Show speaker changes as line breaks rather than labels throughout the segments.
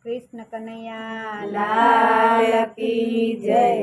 कृष्ण कन्हैया
लाल की जय।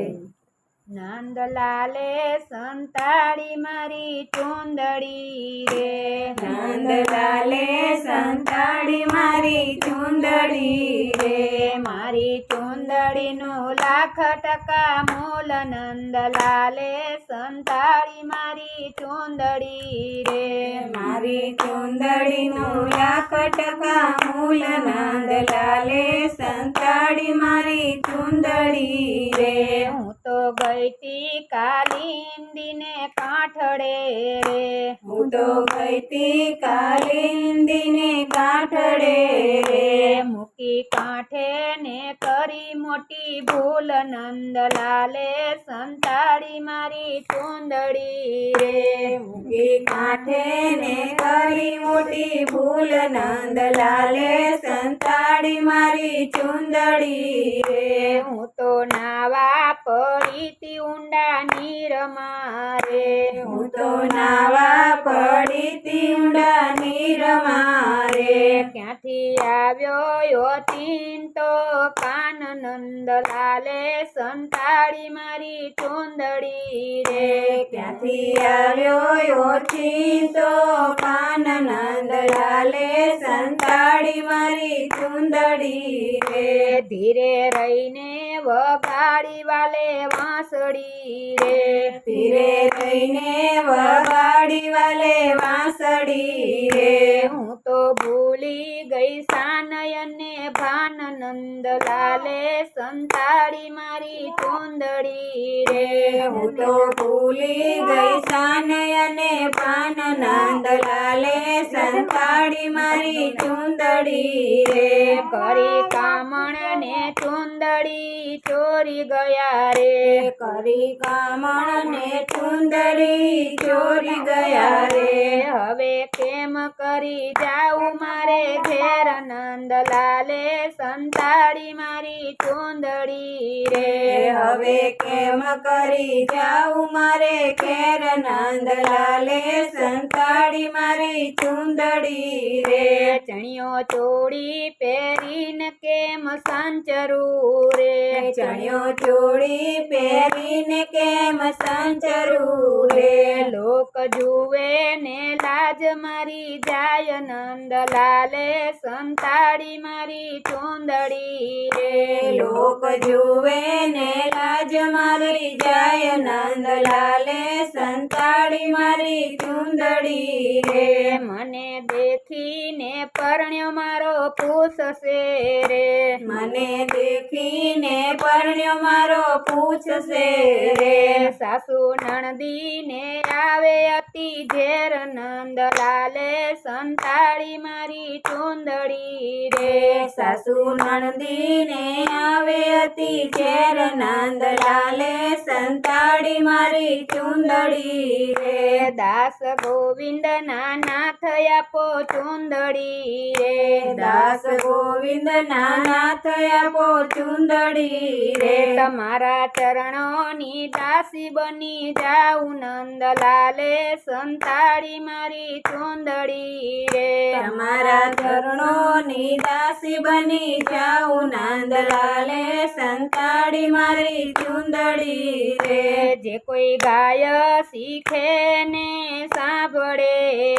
नंदलाले संताड़ी मारी चूंदड़ी रे,
नंदलाले संताड़ी मारी चूंदड़ी रे,
मारी चूंदड़ी नु लाख टका मूल। नंदलाले संताड़ी मारी चूंदड़ी रे,
मारी चूंदड़ी नु लाख टका मूल। नंदलाले संताड़ी मारी चूंदड़ी रे।
हूँ तो गई थी कालिंदी ने काठड़े रे,
हूँ तो गई थी कालिंदी ने काठड़े रे,
मुकी कांठे ने करी मोटी भूल। नंदलाले संताड़ी मारी चूंदड़ी रे,
मुकी कांठे ने करी मोटी भूल। नंदलाले संताड़ी मारी चूंदड़ी रे।
हूँ तो नावा पड़ी थी ऊंडा नीर मारे,
हूँ तो नावा पड़ी थी ऊंडा नीर मारे।
क्यांथी आव्यो यो तीन तो कान। नंदलाले संताड़ी मारी चूंदड़ी रे,
क्यांथी आव्यो यो तीन तो कान। नंदलाले संताड़ी मारी चूंदड़ी रे।
धीरे रहीने वगाड़ी वाले वांसड़ी रे,
धीरे रहीने वगाड़ी वाले वांसड़ी रे।
हूँ तो भूली गई सानयन ने भान। नंदलाले संताड़ी मारी चूंदड़ी रे,
हूँ तो भूली गई सानयने पान। नंदलाले संताड़ी मारी चूंदड़ी रे।
करी कामण ने चूंदड़ी चोरी गया रे,
करी कामण ने चूंदड़ी चोरी गया रे।
हवे केम करी जाऊ मारे घेर। नंदलाले संताड़ी मारी चूंदड़ी रे,
हवे केम करी जाऊ मारे घेर। नंदलाले संताड़ी मारी चूंदड़ी रे।
चणियो चोड़ी पेरीन केम संचरू रे,
चणियो चोड़ी पेरीने केम संचरू रे।
लोक जुए ने लाज मारी जाय। नंदलाले संताड़ी मारी चूंदड़ी रे,
लोक जुए ने लाज मारी जाय। नंदलाले संताड़ी मारी चूंदड़ी रे।
मने देखी ने परण्यो मारो पूछसे रे,
मने देखी ने परण्यो मारो पूछसे रे।
सासू नणदी ने आवे अति झेर। नंदलाले संताड़ी मारी चूंदड़ी रे,
सासू नणदी ने आवे अति झेर। नंदलाले संताड़ी मारी चूंदड़ी रे।
दास गोविंद ना नाथ आपो चूंदड़ी रे,
दास गोविंद नाथ आपो चूंदड़ी रे।
તમારા ચરણોની દાસી બની જાઉં। નંદલાલે સંતાડી મારી ચૂંદડી રે,
તમારા ચરણોની દાસી બની જાઉં। નંદલાલે સંતાડી મારી ચૂંદડી રે।
જે કોઈ ગાય શીખે ને સાંભળે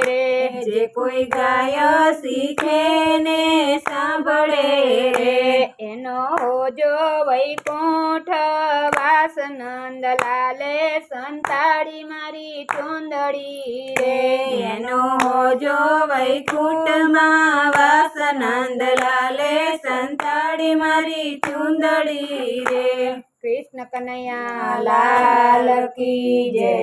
રે,
જે કોઈ ગાય શીખે ને સાંભળે રે,
એનો હોજો વૈકુંઠ વાસ। નંદલાલે સંતાડી મારી ચૂંદડી રે,
એનો હોજો વૈકુંઠમાં વાસ। નંદલાલે સંતાડી મારી ચૂંદડી રે।
કૃષ્ણ કનૈયા
લાલ કી જય।